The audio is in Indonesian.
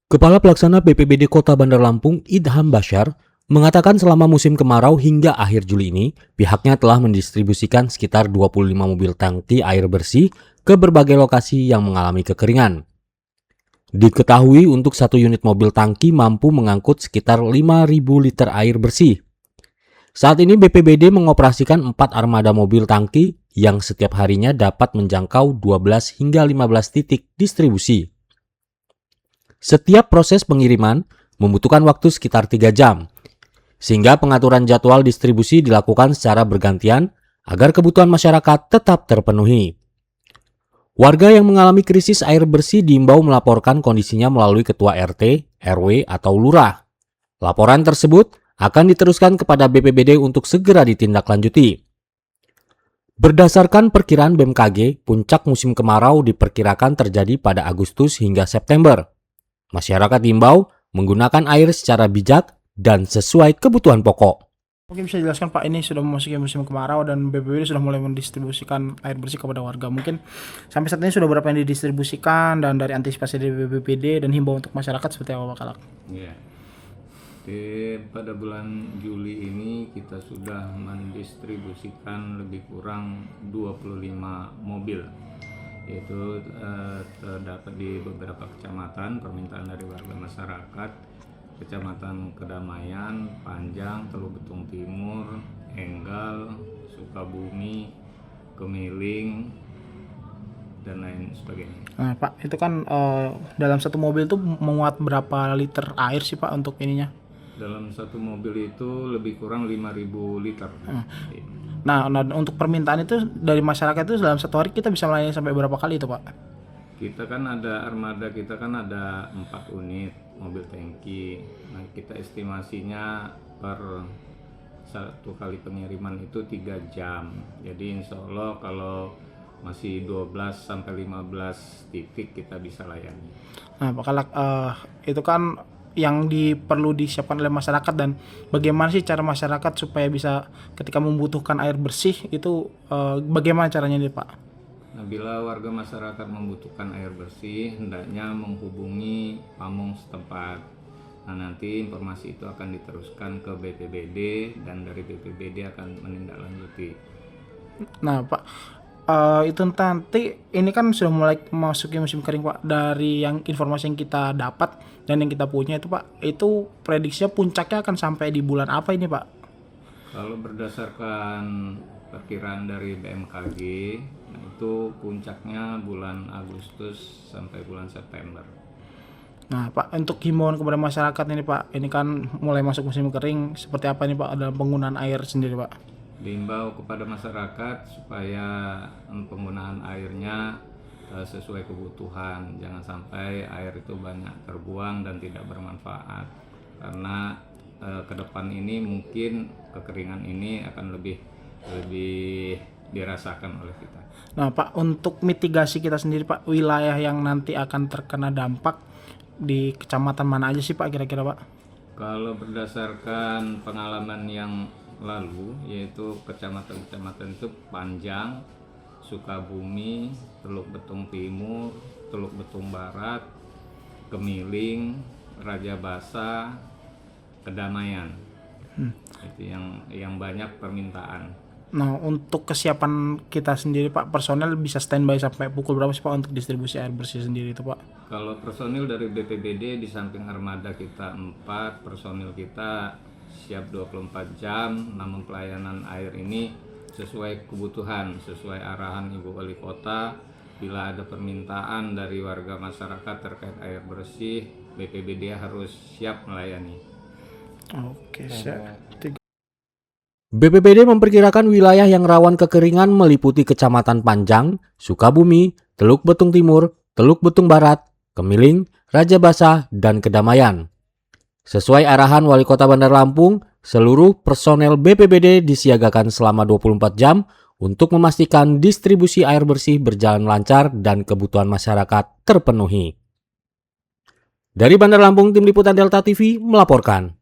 Kepala Pelaksana BPBD Kota Bandar Lampung, Idham Bashar, mengatakan selama musim kemarau hingga akhir Juli ini, pihaknya telah mendistribusikan sekitar 25 mobil tangki air bersih ke berbagai lokasi yang mengalami kekeringan. Diketahui untuk satu unit mobil tangki mampu mengangkut sekitar 5.000 liter air bersih. Saat ini BPBD mengoperasikan 4 armada mobil tangki yang setiap harinya dapat menjangkau 12 hingga 15 titik distribusi. Setiap proses pengiriman membutuhkan waktu sekitar 3 jam, sehingga pengaturan jadwal distribusi dilakukan secara bergantian agar kebutuhan masyarakat tetap terpenuhi. Warga yang mengalami krisis air bersih diimbau melaporkan kondisinya melalui Ketua RT, RW, atau Lurah. Laporan tersebut akan diteruskan kepada BPBD untuk segera ditindaklanjuti. Berdasarkan perkiraan BMKG, puncak musim kemarau diperkirakan terjadi pada Agustus hingga September. Masyarakat diimbau menggunakan air secara bijak dan sesuai kebutuhan pokok. Mungkin bisa dijelaskan Pak, ini sudah memasuki musim kemarau dan BPBD sudah mulai mendistribusikan air bersih kepada warga. Mungkin sampai saat ini sudah berapa yang didistribusikan dan dari antisipasi dari BPBD dan himbau untuk masyarakat seperti apa Pak Kalak? Ya, pada bulan Juli ini kita sudah mendistribusikan lebih kurang 25 mobil. Yaitu terdapat di beberapa kecamatan, permintaan dari warga masyarakat, Kecamatan Kedamaian, Panjang, Teluk Betung Timur, Enggal, Sukabumi, Kemiling, dan lain sebagainya. Nah Pak, itu kan dalam satu mobil itu memuat berapa liter air sih Pak untuk ininya? Dalam satu mobil itu lebih kurang 5.000 liter. Nah, untuk permintaan itu dari masyarakat itu dalam satu hari kita bisa melayani sampai berapa kali itu Pak? Kita kan ada armada, kita kan ada 4 unit mobil tangki. Nah, kita estimasinya per satu kali pengiriman itu 3 jam. Jadi insya Allah kalau masih 12 sampai 15 titik kita bisa layani. Nah Pak Kalak, itu kan yang perlu disiapkan oleh masyarakat, dan bagaimana sih cara masyarakat supaya bisa ketika membutuhkan air bersih itu bagaimana caranya nih Pak? Nah, bila warga masyarakat membutuhkan air bersih, hendaknya menghubungi pamong setempat. Nah, nanti informasi itu akan diteruskan ke BPBD dan dari BPBD akan menindaklanjuti. Nah Pak, itu nanti ini kan sudah mulai memasuki musim kering Pak. Dari yang informasi yang kita dapat dan yang kita punya itu Pak, itu prediksinya puncaknya akan sampai di bulan apa ini Pak? Kalau berdasarkan perkiraan dari BMKG, nah itu puncaknya bulan Agustus sampai bulan September. Nah Pak, untuk himbauan kepada masyarakat ini Pak, ini kan mulai masuk musim kering, seperti apa nih Pak dalam penggunaan air sendiri Pak? Diimbau kepada masyarakat supaya penggunaan airnya sesuai kebutuhan, jangan sampai air itu banyak terbuang dan tidak bermanfaat, karena ke depan ini mungkin kekeringan ini akan lebih dirasakan oleh kita. Nah Pak, untuk mitigasi kita sendiri Pak, wilayah yang nanti akan terkena dampak di kecamatan mana aja sih Pak kira-kira Pak? Kalau berdasarkan pengalaman yang lalu, yaitu kecamatan-kecamatan itu Panjang, Sukabumi, Teluk Betung Timur, Teluk Betung Barat, Kemiling, Raja Basa, Kedamaian. Itu yang banyak permintaan. Nah, untuk kesiapan kita sendiri Pak, personel bisa standby sampai pukul berapa sih Pak untuk distribusi air bersih sendiri itu Pak? Kalau personil dari BPBD di samping armada kita 4, personil kita siap 24 jam, namun pelayanan air ini sesuai kebutuhan, sesuai arahan Ibu Wali Kota. Bila ada permintaan dari warga masyarakat terkait air bersih, BPBD harus siap melayani. Oke, siap. BPBD memperkirakan wilayah yang rawan kekeringan meliputi Kecamatan Panjang, Sukabumi, Teluk Betung Timur, Teluk Betung Barat, Kemiling, Raja Basa, dan Kedamaian. Sesuai arahan Wali Kota Bandar Lampung, seluruh personel BPBD disiagakan selama 24 jam untuk memastikan distribusi air bersih berjalan lancar dan kebutuhan masyarakat terpenuhi. Dari Bandar Lampung, Tim Liputan Delta TV melaporkan.